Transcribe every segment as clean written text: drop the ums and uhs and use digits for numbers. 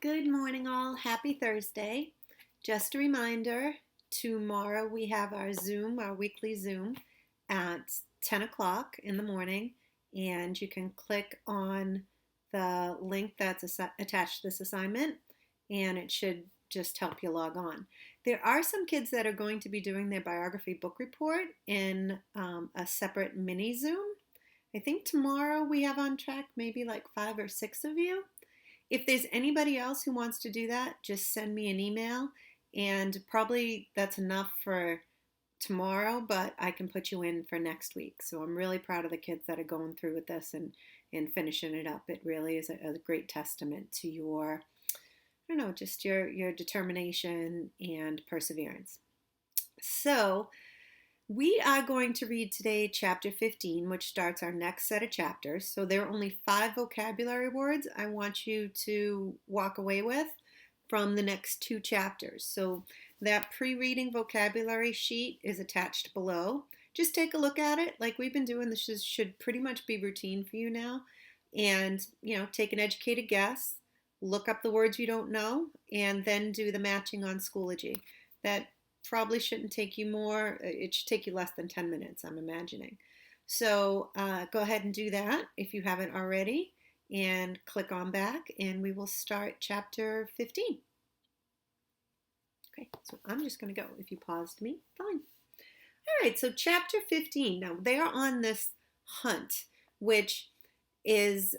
Good morning, all. Happy Thursday. Just a reminder, tomorrow we have our Zoom, our weekly Zoom at 10 o'clock in the morning, and you can click on the link that's attached to this assignment, and it should just help you log on. There are some kids that are going to be doing their biography book report in a separate mini Zoom. I think tomorrow we have on track maybe like 5 or 6 of you. If there's anybody else who wants to do that, just send me an email, and probably that's enough for tomorrow, but I can put you in for next week. So I'm really proud of the kids that are going through with this and finishing it up. It really is a great testament to your, I don't know, just your determination and perseverance. So we are going to read today chapter 15, which starts our next set of chapters. So there are only 5 vocabulary words I want you to walk away with from the next 2 chapters. So that pre-reading vocabulary sheet is attached below. Just take a look at it. Like we've been doing, this should pretty much be routine for you now. And, take an educated guess, look up the words you don't know, and then do the matching on Schoology. That probably shouldn't take you more. It should take you less than 10 minutes, I'm imagining. So go ahead and do that if you haven't already, and click on back, and we will start chapter 15. Okay, so I'm just going to go. If you paused me, fine. All right, so chapter 15. Now, they are on this hunt, which is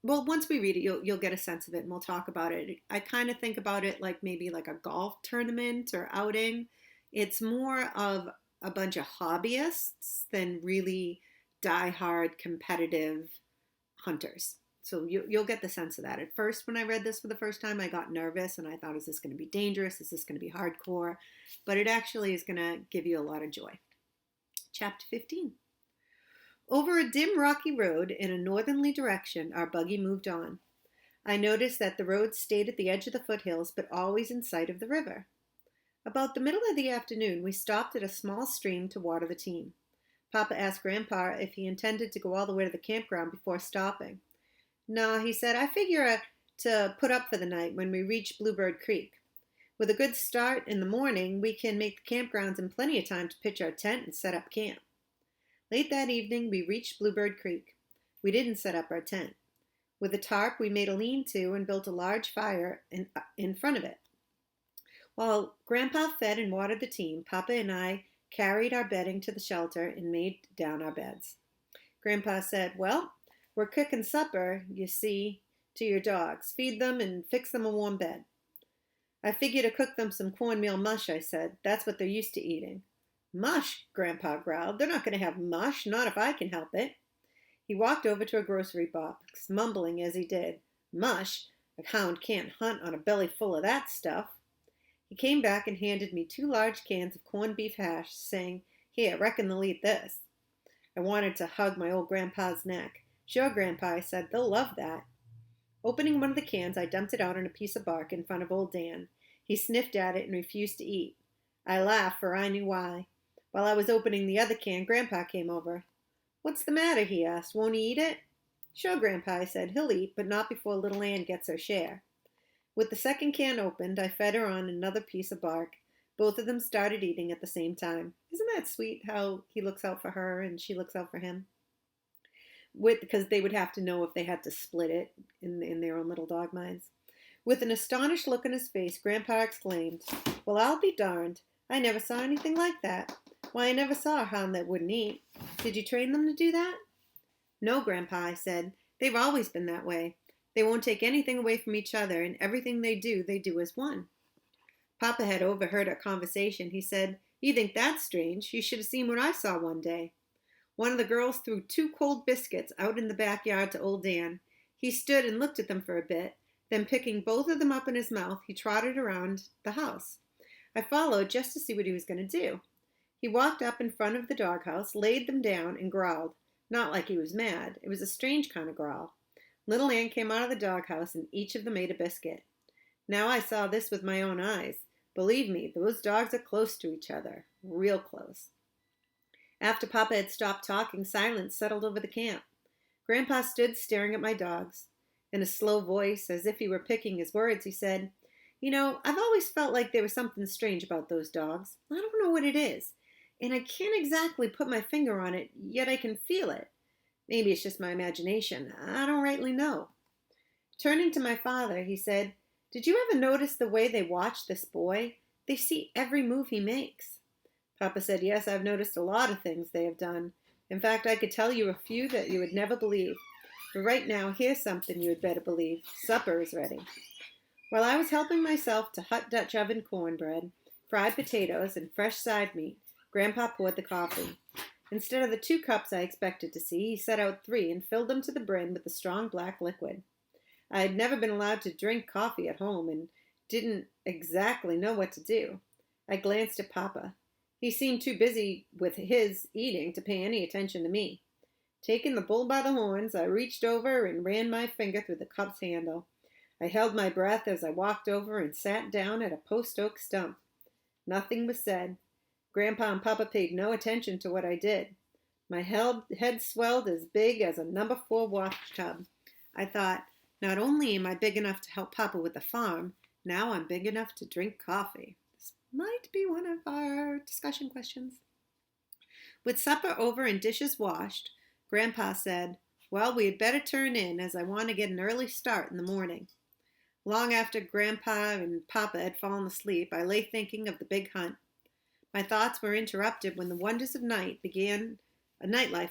well, once we read it, you'll get a sense of it, and we'll talk about it. I kind of think about it like maybe like a golf tournament or outing. It's more of a bunch of hobbyists than really die-hard competitive hunters. So you'll get the sense of that. At first, when I read this for the first time, I got nervous, and I thought, is this going to be dangerous? Is this going to be hardcore? But it actually is going to give you a lot of joy. Chapter 15. Over a dim rocky road in a northerly direction, our buggy moved on. I noticed that the road stayed at the edge of the foothills, but always in sight of the river. About the middle of the afternoon, we stopped at a small stream to water the team. Papa asked Grandpa if he intended to go all the way to the campground before stopping. "No," he said, "I figure to put up for the night when we reach Bluebird Creek. With a good start in the morning, we can make the campgrounds in plenty of time to pitch our tent and set up camp." Late that evening, we reached Bluebird Creek. We didn't set up our tent. With a tarp, we made a lean-to and built a large fire in front of it. While Grandpa fed and watered the team, Papa and I carried our bedding to the shelter and made down our beds. Grandpa said, "Well, we're cooking supper, you see, to your dogs. Feed them and fix them a warm bed." "I figure to cook them some cornmeal mush," I said. "That's what they're used to eating." "Mush," Grandpa growled. "They're not going to have mush, not if I can help it." He walked over to a grocery box, mumbling as he did. "Mush? A hound can't hunt on a belly full of that stuff." He came back and handed me 2 large cans of corned beef hash, saying, "Here, reckon they'll eat this." I wanted to hug my old grandpa's neck. "Sure, Grandpa," I said, "they'll love that." Opening one of the cans, I dumped it out on a piece of bark in front of old Dan. He sniffed at it and refused to eat. I laughed, for I knew why. While I was opening the other can, Grandpa came over. "What's the matter?" he asked. "Won't he eat it?" "Sure, Grandpa," I said. "He'll eat, but not before little Ann gets her share." With the second can opened, I fed her on another piece of bark. Both of them started eating at the same time. Isn't that sweet how he looks out for her and she looks out for him? Because they would have to know if they had to split it in their own little dog minds. With an astonished look on his face, Grandpa exclaimed, "Well, I'll be darned. I never saw anything like that. Why, I never saw a hound that wouldn't eat. Did you train them to do that?" "No, Grandpa," I said. "They've always been that way. They won't take anything away from each other, and everything they do as one." Papa had overheard our conversation. He said, "You think that's strange? You should have seen what I saw one day." One of the girls threw 2 cold biscuits out in the backyard to old Dan. He stood and looked at them for a bit. Then, picking both of them up in his mouth, he trotted around the house. I followed just to see what he was going to do. He walked up in front of the doghouse, laid them down, and growled. Not like he was mad. It was a strange kind of growl. Little Ann came out of the doghouse, and each of them ate a biscuit. Now I saw this with my own eyes. Believe me, those dogs are close to each other. Real close. After Papa had stopped talking, silence settled over the camp. Grandpa stood staring at my dogs. In a slow voice, as if he were picking his words, he said, "You know, I've always felt like there was something strange about those dogs. I don't know what it is, and I can't exactly put my finger on it, yet I can feel it. Maybe it's just my imagination. I don't rightly know." Turning to my father, he said, "Did you ever notice the way they watch this boy? They see every move he makes." Papa said, "Yes, I've noticed a lot of things they have done. In fact, I could tell you a few that you would never believe. But right now, here's something you had better believe. Supper is ready." While I was helping myself to hot Dutch oven cornbread, fried potatoes, and fresh side meat, Grandpa poured the coffee. Instead of the 2 cups I expected to see, he set out 3 and filled them to the brim with the strong black liquid. I had never been allowed to drink coffee at home and didn't exactly know what to do. I glanced at Papa. He seemed too busy with his eating to pay any attention to me. Taking the bull by the horns, I reached over and ran my finger through the cup's handle. I held my breath as I walked over and sat down at a post oak stump. Nothing was said. Grandpa and Papa paid no attention to what I did. My head swelled as big as a number 4 wash tub. I thought, not only am I big enough to help Papa with the farm, now I'm big enough to drink coffee. This might be one of our discussion questions. With supper over and dishes washed, Grandpa said, "Well, we had better turn in, as I want to get an early start in the morning." Long after Grandpa and Papa had fallen asleep, I lay thinking of the big hunt. My thoughts were interrupted when the wonders of nightlife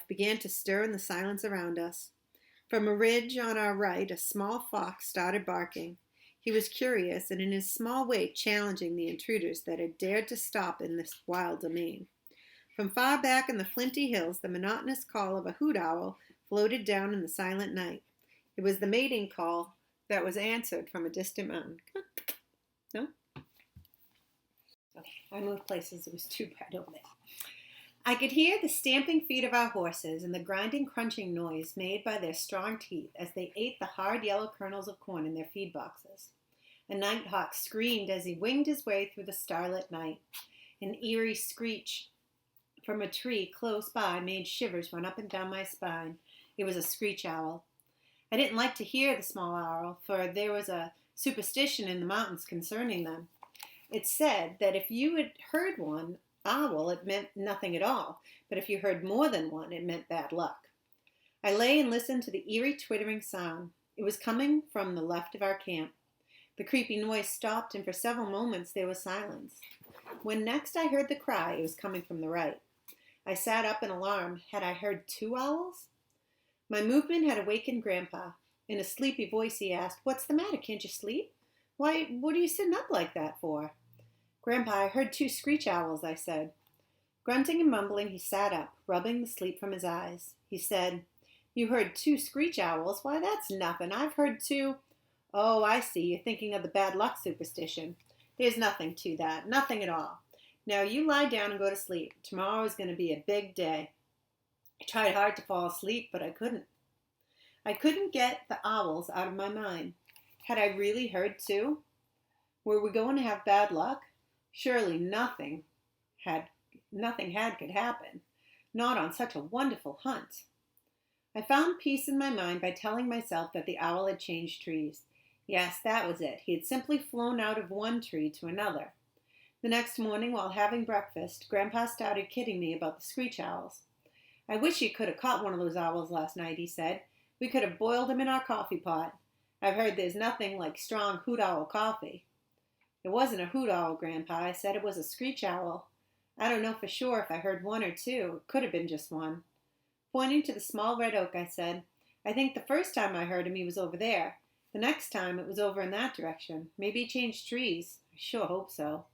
began to stir in the silence around us. From a ridge on our right, a small fox started barking. He was curious and in his small way challenging the intruders that had dared to stop in this wild domain. From far back in the flinty hills, the monotonous call of a hoot owl floated down in the silent night. It was the mating call that was answered from a distant mountain. No? Okay, I moved places. It was too bad over there. I could hear the stamping feet of our horses and the grinding, crunching noise made by their strong teeth as they ate the hard yellow kernels of corn in their feed boxes. A nighthawk screamed as he winged his way through the starlit night. An eerie screech from a tree close by made shivers run up and down my spine. It was a screech owl. I didn't like to hear the small owl, for there was a superstition in the mountains concerning them. It said that if you had heard one owl, it meant nothing at all, but if you heard more than one, it meant bad luck. I lay and listened to the eerie twittering sound. It was coming from the left of our camp. The creepy noise stopped, and for several moments there was silence. When next I heard the cry, it was coming from the right. I sat up in alarm. Had I heard 2 owls? My movement had awakened Grandpa. In a sleepy voice he asked, "What's the matter? Can't you sleep? Why, what are you sitting up like that for?" "Grandpa, I heard 2 screech owls," I said. Grunting and mumbling, he sat up, rubbing the sleep from his eyes. He said, "You heard 2 screech owls? Why, that's nothing. I've heard 2. Oh, I see. You're thinking of the bad luck superstition. There's nothing to that. Nothing at all. Now you lie down and go to sleep. Tomorrow is going to be a big day." I tried hard to fall asleep, but I couldn't. I couldn't get the owls out of my mind. Had I really heard 2? Were we going to have bad luck? Surely nothing could happen. Not on such a wonderful hunt. I found peace in my mind by telling myself that the owl had changed trees. Yes, that was it. He had simply flown out of one tree to another. The next morning, while having breakfast, Grandpa started kidding me about the screech owls. "I wish you could have caught one of those owls last night," he said. "We could have boiled him in our coffee pot. I've heard there's nothing like strong hoot owl coffee." "It wasn't a hoot owl, Grandpa. I said it was a screech owl. I don't know for sure if I heard 1 or 2. It could have been just 1. Pointing to the small red oak, I said, "I think the first time I heard him he was over there. The next time it was over in that direction. Maybe he changed trees. I sure hope so."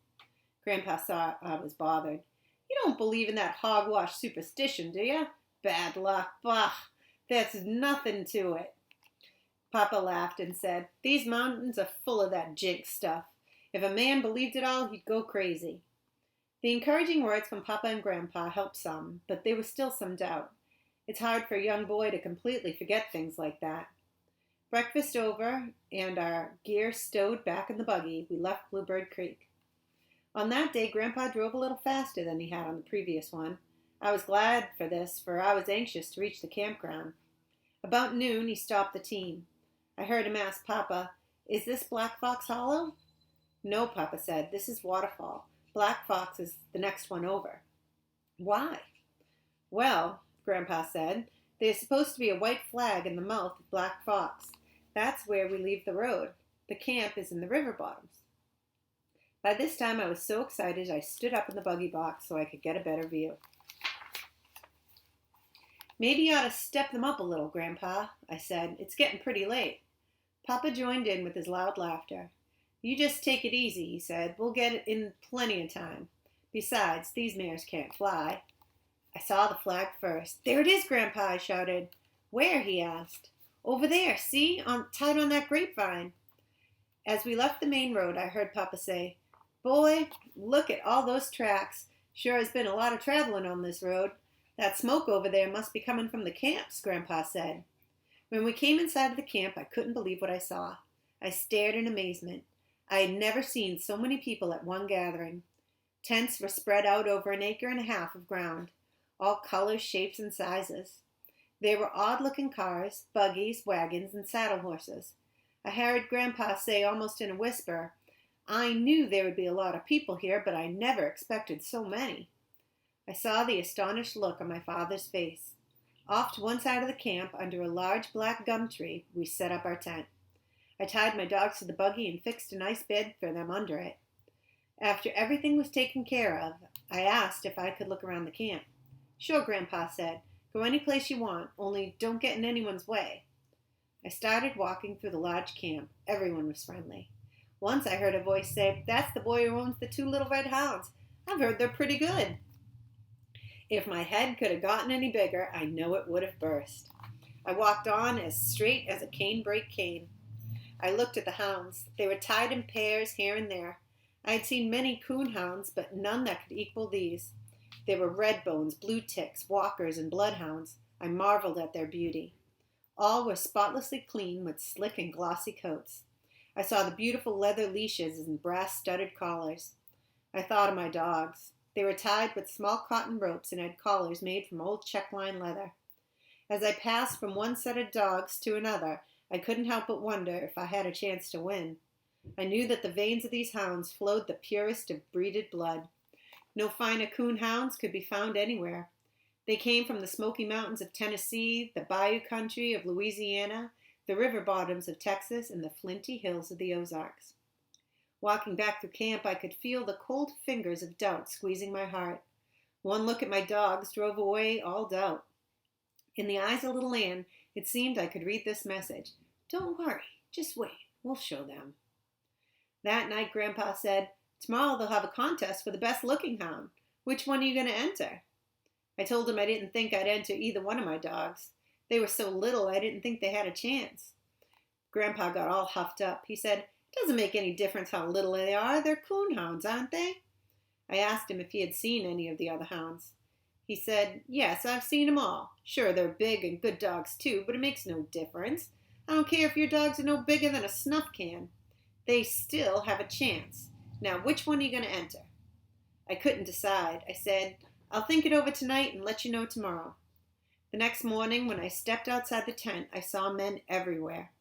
Grandpa saw I was bothered. "You don't believe in that hogwash superstition, do you? Bad luck. Bah! There's nothing to it." Papa laughed and said, "These mountains are full of that jinx stuff. If a man believed it all, he'd go crazy." The encouraging words from Papa and Grandpa helped some, but there was still some doubt. It's hard for a young boy to completely forget things like that. Breakfast over and our gear stowed back in the buggy, we left Bluebird Creek. On that day, Grandpa drove a little faster than he had on the previous one. I was glad for this, for I was anxious to reach the campground. About noon, he stopped the team. I heard him ask Papa, "Is this Black Fox Hollow?" "No," Papa said. "This is Waterfall. Black Fox is the next one over." "Why?" "Well," Grandpa said, "there's supposed to be a white flag in the mouth of Black Fox. That's where we leave the road. The camp is in the river bottoms." By this time I was so excited I stood up in the buggy box so I could get a better view. "Maybe you ought to step them up a little, Grandpa," I said. "It's getting pretty late." Papa joined in with his loud laughter. "You just take it easy," he said. "We'll get it in plenty of time. Besides, these mares can't fly." I saw the flag first. "There it is, Grandpa," I shouted. "Where?" he asked. "Over there, see, tied on that grapevine." As we left the main road, I heard Papa say, "Boy, look at all those tracks. Sure has been a lot of traveling on this road. That smoke over there must be coming from the camps," Grandpa said. When we came inside of the camp, I couldn't believe what I saw. I stared in amazement. I had never seen so many people at one gathering. Tents were spread out over an acre and a half of ground, all colors, shapes, and sizes. There were odd-looking cars, buggies, wagons, and saddle horses. I heard Grandpa say almost in a whisper, "I knew there would be a lot of people here, but I never expected so many." I saw the astonished look on my father's face. Off to one side of the camp, under a large black gum tree, we set up our tent. I tied my dogs to the buggy and fixed a nice bed for them under it. After everything was taken care of, I asked if I could look around the camp. "Sure," Grandpa said. "Go any place you want, only don't get in anyone's way." I started walking through the large camp. Everyone was friendly. Once I heard a voice say, "That's the boy who owns the 2 little red hounds. I've heard they're pretty good." If my head could have gotten any bigger, I know it would have burst. I walked on as straight as a canebrake cane. I looked at the hounds. They were tied in pairs here and there. I had seen many coon hounds, but none that could equal these. There were red bones, blue ticks, walkers, and bloodhounds. I marveled at their beauty. All were spotlessly clean with slick and glossy coats. I saw the beautiful leather leashes and brass-studded collars. I thought of my dogs. They were tied with small cotton ropes and had collars made from old check-line leather. As I passed from one set of dogs to another, I couldn't help but wonder if I had a chance to win. I knew that the veins of these hounds flowed the purest of breeded blood. No finer coon hounds could be found anywhere. They came from the Smoky Mountains of Tennessee, the Bayou country of Louisiana, the river bottoms of Texas, and the flinty hills of the Ozarks. Walking back through camp, I could feel the cold fingers of doubt squeezing my heart. One look at my dogs drove away all doubt. In the eyes of little Ann, it seemed I could read this message. "Don't worry, just wait, we'll show them." That night, Grandpa said, "Tomorrow they'll have a contest for the best looking hound. Which one are you going to enter?" I told him I didn't think I'd enter either one of my dogs. They were so little I didn't think they had a chance. Grandpa got all huffed up. He said, "It doesn't make any difference how little they are. They're coon hounds, aren't they?" I asked him if he had seen any of the other hounds. He said, "Yes, I've seen them all. Sure, they're big and good dogs too, but it makes no difference. I don't care if your dogs are no bigger than a snuff can. They still have a chance. Now, which one are you going to enter?" I couldn't decide. I said, "I'll think it over tonight and let you know tomorrow." The next morning, when I stepped outside the tent, I saw men everywhere.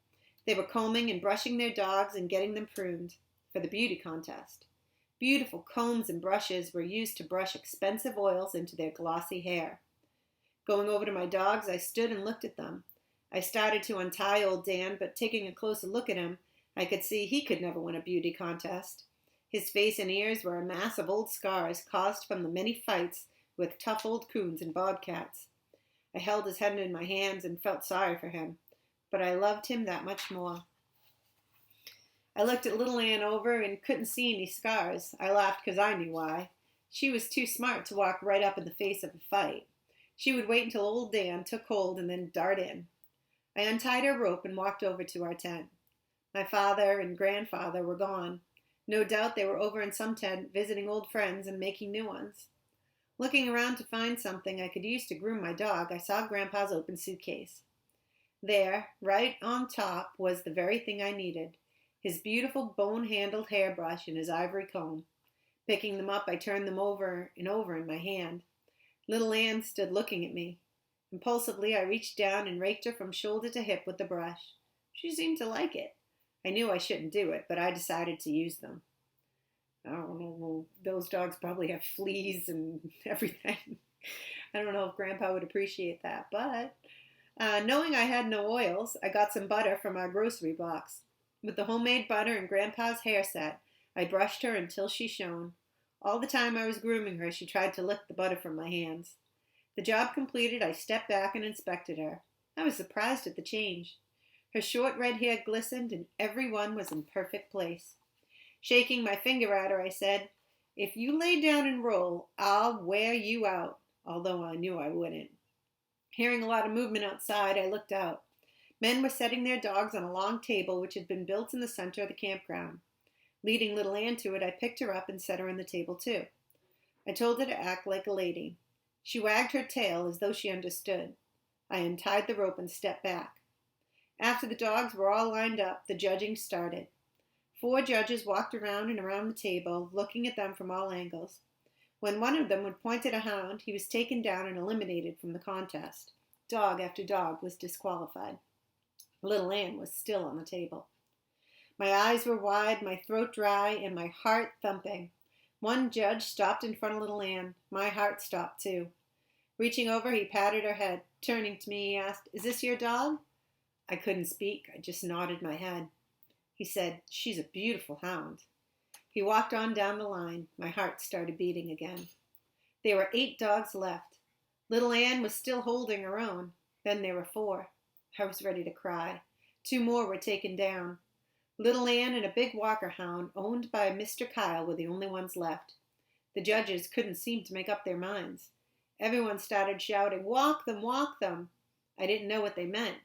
They were combing and brushing their dogs and getting them pruned for the beauty contest. Beautiful combs and brushes were used to brush expensive oils into their glossy hair. Going over to my dogs, I stood and looked at them. I started to untie old Dan, but taking a closer look at him, I could see he could never win a beauty contest. His face and ears were a mass of old scars caused from the many fights with tough old coons and bobcats. I held his head in my hands and felt sorry for him, but I loved him that much more. I looked at little Ann over and couldn't see any scars. I laughed because I knew why. She was too smart to walk right up in the face of a fight. She would wait until old Dan took hold and then dart in. I untied her rope and walked over to our tent. My father and grandfather were gone. No doubt they were over in some tent visiting old friends and making new ones. Looking around to find something I could use to groom my dog, I saw Grandpa's open suitcase. There, right on top, was the very thing I needed, his beautiful bone-handled hairbrush and his ivory comb. Picking them up, I turned them over and over in my hand. Little Ann stood looking at me. Impulsively, I reached down and raked her from shoulder to hip with the brush. She seemed to like it. I knew I shouldn't do it, but I decided to use them. I don't know, well, those dogs probably have fleas and everything. I don't know if Grandpa would appreciate that, but knowing I had no oils, I got some butter from our grocery box. With the homemade butter and Grandpa's hair set, I brushed her until she shone. All the time I was grooming her, she tried to lick the butter from my hands. The job completed, I stepped back and inspected her. I was surprised at the change. Her short red hair glistened and every one was in perfect place. Shaking my finger at her, I said, "If you lay down and roll, I'll wear you out," although I knew I wouldn't. Hearing a lot of movement outside, I looked out. Men were setting their dogs on a long table which had been built in the center of the campground. Leading little Ann to it, I picked her up and set her on the table too. I told her to act like a lady. She wagged her tail as though she understood. I untied the rope and stepped back. After the dogs were all lined up, the judging started. 4 judges walked around and around the table, looking at them from all angles. When one of them would point at a hound, he was taken down and eliminated from the contest. Dog after dog was disqualified. Little Ann was still on the table. My eyes were wide, my throat dry, and my heart thumping. One judge stopped in front of little Ann. My heart stopped too. Reaching over, he patted her head. Turning to me, he asked, "Is this your dog?" I couldn't speak. I just nodded my head. He said, "She's a beautiful hound." He walked on down the line. My heart started beating again. There were 8 dogs left. Little Ann was still holding her own. Then there were 4. I was ready to cry. 2 more were taken down. Little Ann and a big Walker hound owned by Mr. Kyle were the only ones left. The judges couldn't seem to make up their minds. Everyone started shouting, "Walk them, walk them." I didn't know what they meant.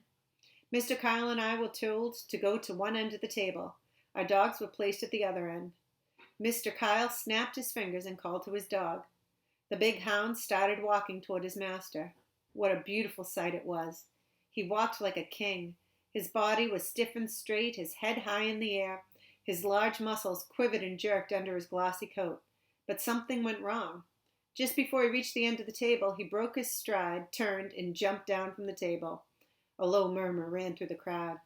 Mr. Kyle and I were told to go to one end of the table. Our dogs were placed at the other end. Mr. Kyle snapped his fingers and called to his dog. The big hound started walking toward his master. What a beautiful sight it was. He walked like a king. His body was stiff and straight, his head high in the air. His large muscles quivered and jerked under his glossy coat. But something went wrong. Just before he reached the end of the table, he broke his stride, turned, and jumped down from the table. A low murmur ran through the crowd.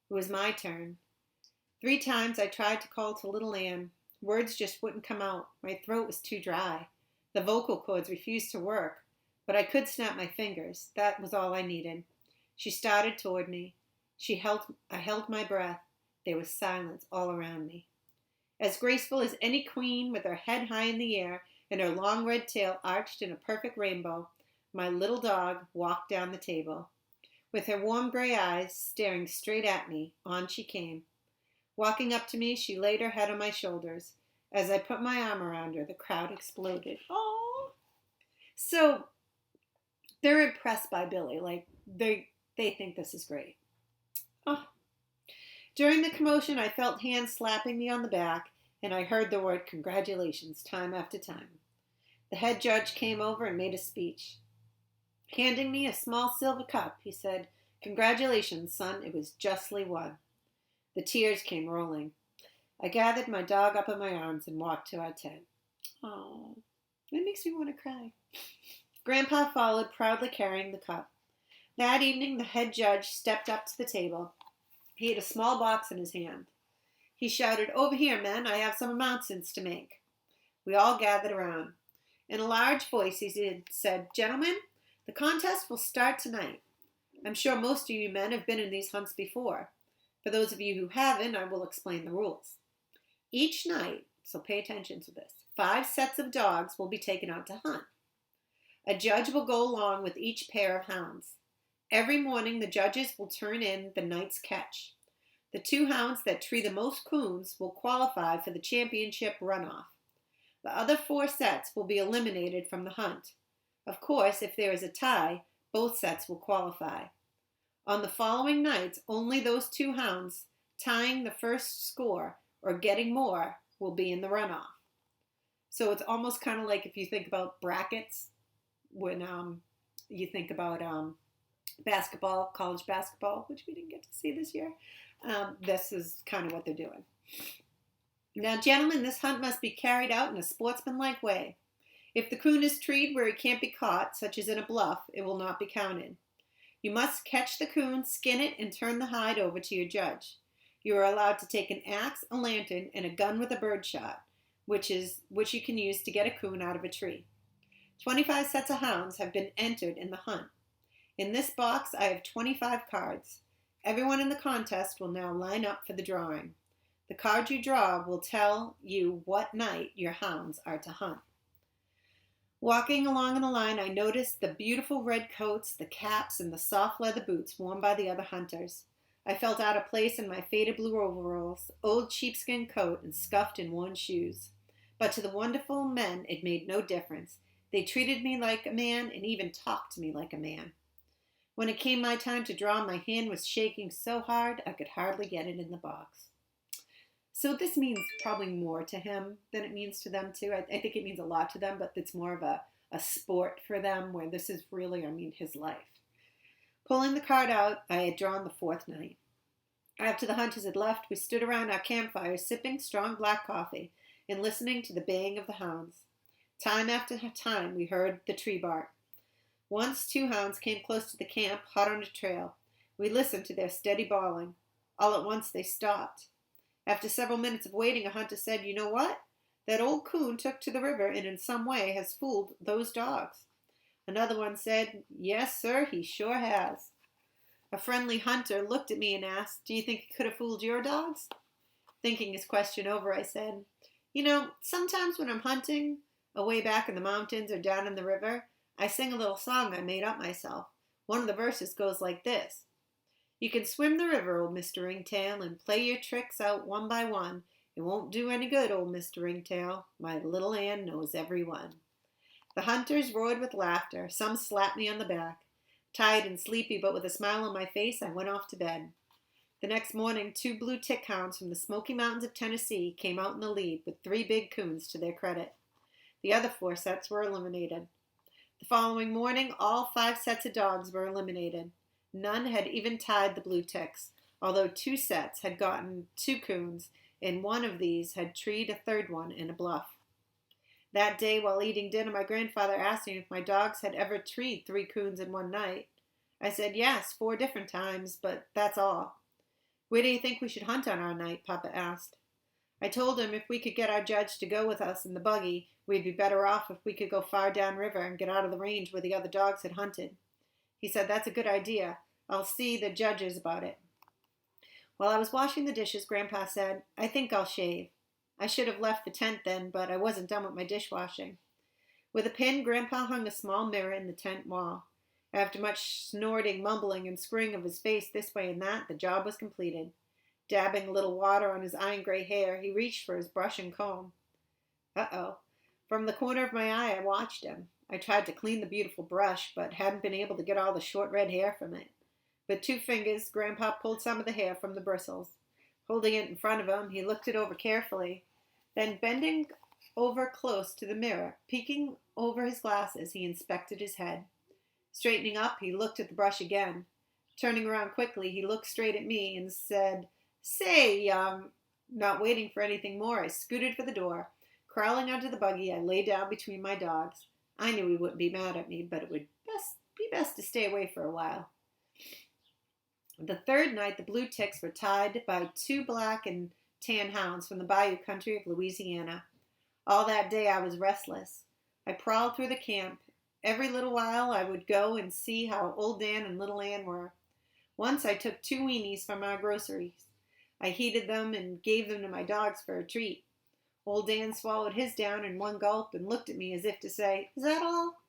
It was my turn. 3 times I tried to call to little Ann. Words just wouldn't come out. My throat was too dry. The vocal cords refused to work. But I could snap my fingers. That was all I needed. She started toward me. I held my breath. There was silence all around me. As graceful as any queen, with her head high in the air and her long red tail arched in a perfect rainbow, my little dog walked down the table. With her warm gray eyes staring straight at me, on she came. Walking up to me, she laid her head on my shoulders. As I put my arm around her, the crowd exploded. Oh! So they're impressed by Billy. Like, they think this is great. Oh. During the commotion, I felt hands slapping me on the back, and I heard the word congratulations time after time. The head judge came over and made a speech. Handing me a small silver cup, he said, "Congratulations, son, it was justly won." The tears came rolling. I gathered my dog up in my arms and walked to our tent. Oh, it makes me want to cry. Grandpa followed, proudly carrying the cup. That evening, the head judge stepped up to the table. He had a small box in his hand. He shouted, "Over here, men, I have some announcements to make." We all gathered around. In a large voice, he said, "Gentlemen, the contest will start tonight. I'm sure most of you men have been in these hunts before. For those of you who haven't, I will explain the rules. Each night, so pay attention to this, 5 sets of dogs will be taken out to hunt. A judge will go along with each pair of hounds. Every morning, the judges will turn in the night's catch. The 2 hounds that tree the most coons will qualify for the championship runoff. The other 4 sets will be eliminated from the hunt. Of course, if there is a tie, both sets will qualify. On the following nights, only those 2 hounds tying the first score or getting more will be in the runoff." So it's almost kind of like if you think about brackets, when you think about basketball, college basketball, which we didn't get to see this year. This is kind of what they're doing. Now, gentlemen, this hunt must be carried out in a sportsmanlike way. If the coon is treed where he can't be caught, such as in a bluff, it will not be counted. You must catch the coon, skin it, and turn the hide over to your judge. You are allowed to take an axe, a lantern, and a gun with a bird shot, which you can use to get a coon out of a tree. 25 sets of hounds have been entered in the hunt. In this box, I have 25 cards. Everyone in the contest will now line up for the drawing. The card you draw will tell you what night your hounds are to hunt. Walking along in the line, I noticed the beautiful red coats, the caps, and the soft leather boots worn by the other hunters. I felt out of place in my faded blue overalls, old sheepskin coat, and scuffed and worn shoes. But to the wonderful men, it made no difference. They treated me like a man and even talked to me like a man. When it came my time to draw, my hand was shaking so hard I could hardly get it in the box. So this means probably more to him than it means to them too. I think it means a lot to them, but it's more of a sport for them where this is really, his life. Pulling the card out, I had drawn the fourth night. After the hunters had left, we stood around our campfire sipping strong black coffee and listening to the baying of the hounds. Time after time, we heard the tree bark. Once 2 hounds came close to the camp, hot on a trail. We listened to their steady bawling. All at once, they stopped. After several minutes of waiting, a hunter said, "You know what? That old coon took to the river and in some way has fooled those dogs." Another one said, "Yes, sir, he sure has." A friendly hunter looked at me and asked, "Do you think he could have fooled your dogs?" Thinking his question over, I said, "Sometimes when I'm hunting, away back in the mountains or down in the river, I sing a little song I made up myself. One of the verses goes like this. You can swim the river, old Mr. Ringtail, and play your tricks out one by one. It won't do any good, old Mr. Ringtail. My little Ann knows every one." The hunters roared with laughter. Some slapped me on the back. Tired and sleepy, but with a smile on my face, I went off to bed. The next morning, 2 blue tick hounds from the Smoky Mountains of Tennessee came out in the lead with 3 big coons to their credit. The other 4 sets were eliminated. The following morning, all 5 sets of dogs were eliminated. None had even tied the blue ticks, although 2 sets had gotten 2 coons, and one of these had treed a third one in a bluff. That day, while eating dinner, my grandfather asked me if my dogs had ever treed 3 coons in one night. I said yes, 4 different times, but that's all. "Where do you think we should hunt on our night?" Papa asked. I told him if we could get our judge to go with us in the buggy, we'd be better off if we could go far downriver and get out of the range where the other dogs had hunted. He said, "That's a good idea. I'll see the judges about it." While I was washing the dishes, Grandpa said, "I think I'll shave." I should have left the tent then, but I wasn't done with my dishwashing. With a pin, Grandpa hung a small mirror in the tent wall. After much snorting, mumbling, and screwing of his face this way and that, the job was completed. Dabbing a little water on his iron gray hair, he reached for his brush and comb. Uh-oh. From the corner of my eye, I watched him. I tried to clean the beautiful brush, but hadn't been able to get all the short red hair from it. With 2 fingers, Grandpa pulled some of the hair from the bristles. Holding it in front of him, he looked it over carefully. Then, bending over close to the mirror, peeking over his glasses, he inspected his head. Straightening up, he looked at the brush again. Turning around quickly, he looked straight at me and said, "Say, young..." Not waiting for anything more, I scooted for the door. Crawling under the buggy, I lay down between my dogs. I knew he wouldn't be mad at me, but it would be best to stay away for a while. The third night, the blue ticks were tied by 2 black and tan hounds from the bayou country of Louisiana. All that day I was restless. I prowled through the camp. Every little while I would go and see how old Dan and little Ann were. Once I took 2 weenies from our groceries. I heated them and gave them to my dogs for a treat. Old Dan swallowed his down in one gulp and looked at me as if to say, "Is that all?"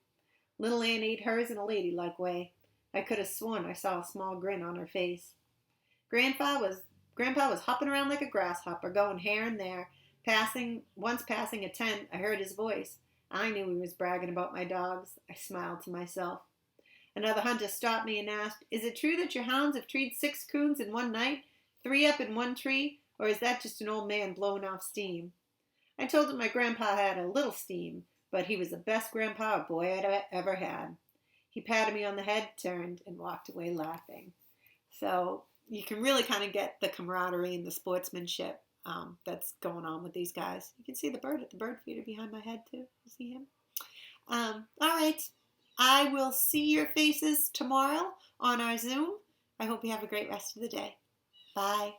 Little Ann ate hers in a ladylike way. I could have sworn I saw a small grin on her face. Grandpa was hopping around like a grasshopper, going here and there. Once passing a tent, I heard his voice. I knew he was bragging about my dogs. I smiled to myself. Another hunter stopped me and asked, "Is it true that your hounds have treed 6 coons in one night, 3 up in one tree, or is that just an old man blowing off steam?" I told him my grandpa had a little steam, but he was the best grandpa a boy had ever had. He patted me on the head, turned, and walked away laughing. So you can really kind of get the camaraderie and the sportsmanship that's going on with these guys. You can see the bird at the bird feeder behind my head too. You see him? All right. I will see your faces tomorrow on our Zoom. I hope you have a great rest of the day. Bye.